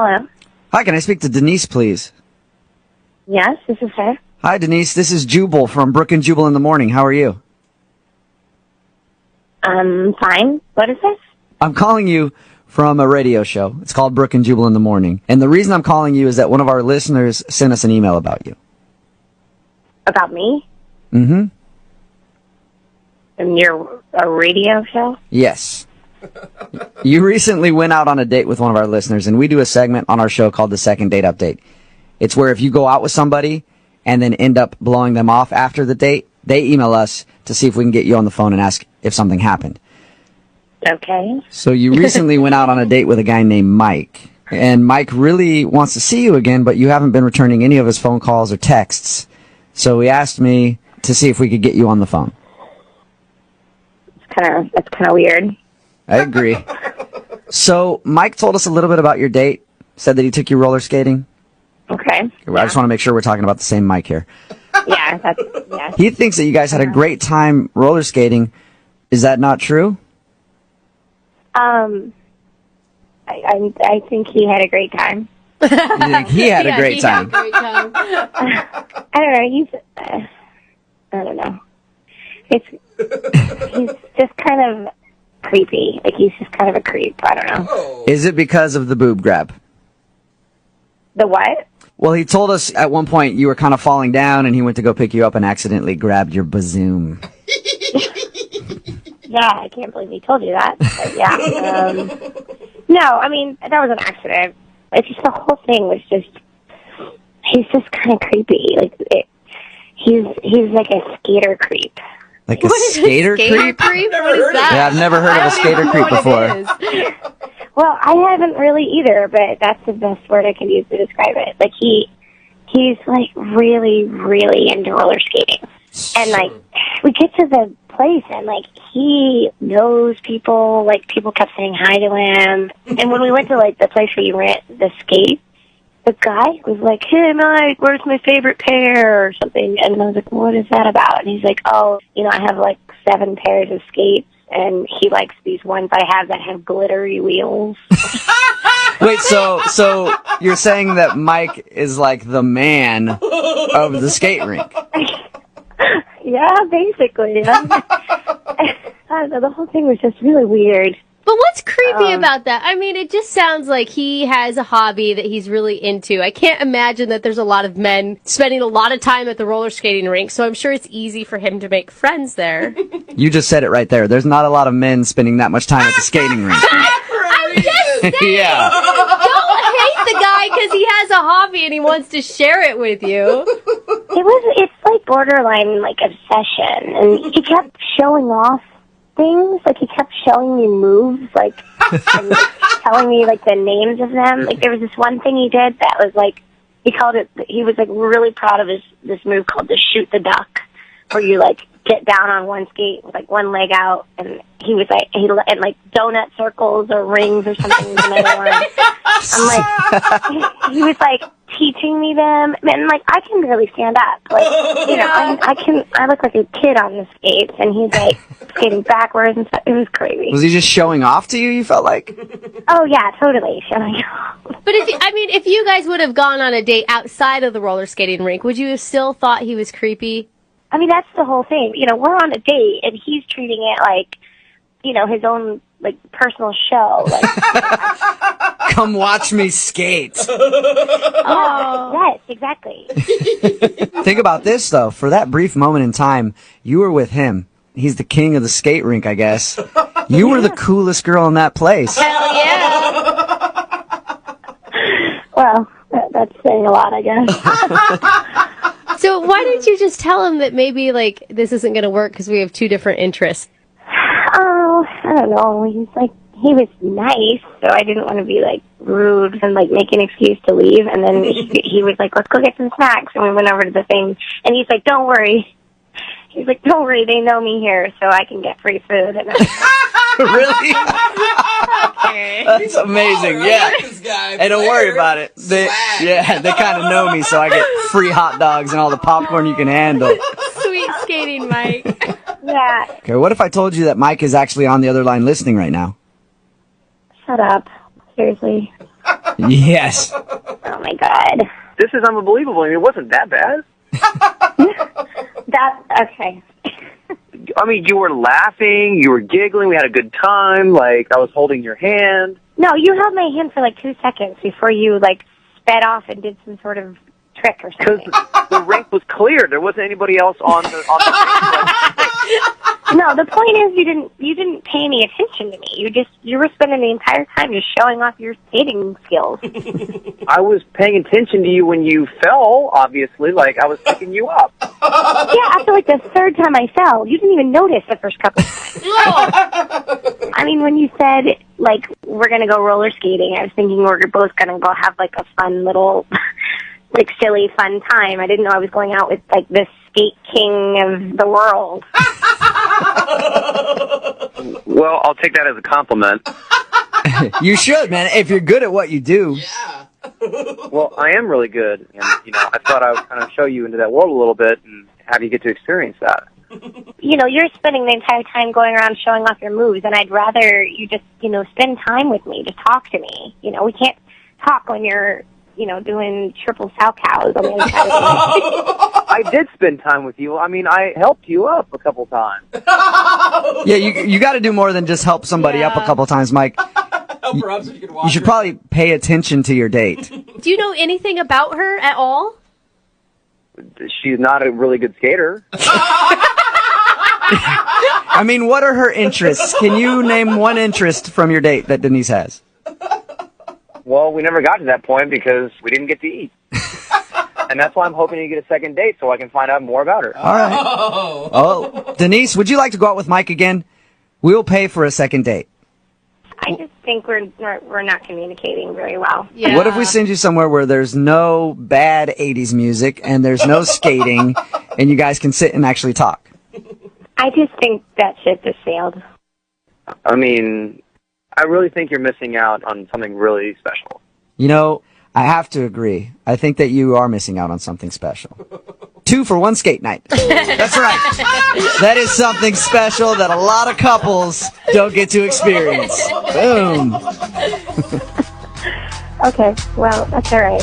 Hello. Hi, can I speak to Denise, please? Yes, this is her. Hi, Denise. This is Jubal from Brook and Jubal in the Morning. How are you? Fine. What is this? I'm calling you from a radio show. It's called Brook and Jubal in the Morning. And the reason I'm calling you is that one of our listeners sent us an email about you. About me? Mm-hmm. And you're a radio show? Yes. You recently went out on a date with one of our listeners, and we do a segment on our show called the Second Date Update. It's where if you go out with somebody and then end up blowing them off after the date, they email us to see if we can get you on the phone and ask if something happened. Okay. So you recently went out on a date with a guy named Mike, and Mike really wants to see you again, but you haven't been returning any of his phone calls or texts. So he asked me to see if we could get you on the phone. That's kind of weird. I agree. So Mike told us a little bit about your date, said that he took you roller skating. Okay. I just want to make sure we're talking about the same Mike here. Yeah, He thinks that you guys had a great time roller skating. Is that not true? I think he had a great time. You think he had a great time? I don't know. I don't know. He's just kind of creepy. Like, he's just kind of a creep. I don't know. Is it because of the boob grab? The what? Well, he told us at one point you were kind of falling down, and he went to go pick you up and accidentally grabbed your bazoom. Yeah, I can't believe he told you that. But yeah. No, I mean, that was an accident. It's just the whole thing was just, he's just kind of creepy. Like, he's like a skater creep. Like a skater creep? What is that? Yeah, I've never heard of a skater creep before. Well, I haven't really either, but that's the best word I can use to describe it. Like, he's like really, really into roller skating. And like, we get to the place and like, he knows people, like people kept saying hi to him. And when we went to like the place where you rent the skate, the guy was like, "Hey Mike, where's my favorite pair?" or something. And I was like, "What is that about?" And he's like, "Oh, I have like 7 pairs of skates, and he likes these ones I have that have glittery wheels." Wait, so you're saying that Mike is like the man of the skate rink? Yeah, basically. I don't know, the whole thing was just really weird. But what's creepy about that? I mean, it just sounds like he has a hobby that he's really into. I can't imagine that there's a lot of men spending a lot of time at the roller skating rink, so I'm sure it's easy for him to make friends there. You just said it right there. There's not a lot of men spending that much time at the skating rink. I'm just saying! Yeah. Don't hate the guy because he has a hobby and he wants to share it with you. It's like borderline like obsession, and he kept showing off things. Like, he kept showing me moves, like, and, like, telling me like the names of them. Like, there was this one thing he did that was like, he was like really proud of this move called the shoot the duck, where you like get down on one skate with like one leg out, and he was like, and like donut circles or rings or something was another one. I'm like, he was like teaching me them, and like, I can barely stand up. Like, I look like a kid on the skates, and he's like skating backwards and stuff. It was crazy. Was he just showing off to you felt like? Oh yeah, totally showing off. But if you guys would have gone on a date outside of the roller skating rink, would you have still thought he was creepy? I mean, that's the whole thing. We're on a date, and he's treating it like, his own, like, personal show. Like, come watch me skate. Yes, exactly. Think about this, though. For that brief moment in time, you were with him. He's the king of the skate rink, I guess. You were the coolest girl in that place. Hell yeah. Well, that's saying a lot, I guess. So why didn't you just tell him that maybe, like, this isn't going to work because we have 2 different interests? Oh, I don't know. He was nice, so I didn't want to be, like, rude and, like, make an excuse to leave. And then he was like, "Let's go get some snacks." And we went over to the thing, and he's like, "Don't worry." He's like, "Don't worry, they know me here, so I can get free food." And Really? Okay. That's amazing. Yeah. Hey, don't worry about it. They kind of know me, so I get free hot dogs and all the popcorn you can handle. Sweet skating, Mike. yeah. Okay, what if I told you that Mike is actually on the other line listening right now? Shut up. Seriously. Yes. Oh my god. This is unbelievable. I mean, it wasn't that bad. Okay. I mean, you were laughing, you were giggling, we had a good time, like, I was holding your hand. No, you held my hand for like 2 seconds before you like sped off and did some sort of trick or Because something. the rink was clear. There wasn't anybody else on the No, the point is you didn't pay any attention to me. You were spending the entire time just showing off your skating skills. I was paying attention to you when you fell, obviously, like I was picking you up. Yeah, after like the third time I fell, you didn't even notice the first couple times. I mean, when you said, like, we're going to go roller skating, I was thinking we were both going to go have, like, a fun little, like, silly fun time. I didn't know I was going out with, like, the skate king of the world. Well, I'll take that as a compliment. You should, man, if you're good at what you do. Yeah. Well, I am really good, and, you know, I thought I would kind of show you into that world a little bit and have you get to experience that. You know, you're spending the entire time going around showing off your moves, and I'd rather you just, you know, spend time with me, just talk to me. You know, we can't talk when you're, you know, doing triple sow cows on the other side of the I did spend time with you. I mean, I helped you up a couple times. Yeah, you got to do more than just help somebody up a couple times, Mike. Help her up so you can watch You should her. probably pay attention to your date. Do you know anything about her at all? She's not a really good skater. I mean, what are her interests? Can you name one interest from your date that Denise has? Well, we never got to that point because we didn't get to eat. And that's why I'm hoping to get a second date so I can find out more about her. All right. Oh, Denise, would you like to go out with Mike again? We'll pay for a second date. I just think we're not communicating very well. Yeah. What if we send you somewhere where there's no bad 80s music and there's no skating and you guys can sit and actually talk? I just think that ship has sailed. I mean, I really think you're missing out on something really special. You know, I have to agree. I think that you are missing out on something special. 2 for 1 skate night. That's right. That is something special that a lot of couples don't get to experience. Boom. Okay, well, that's all right.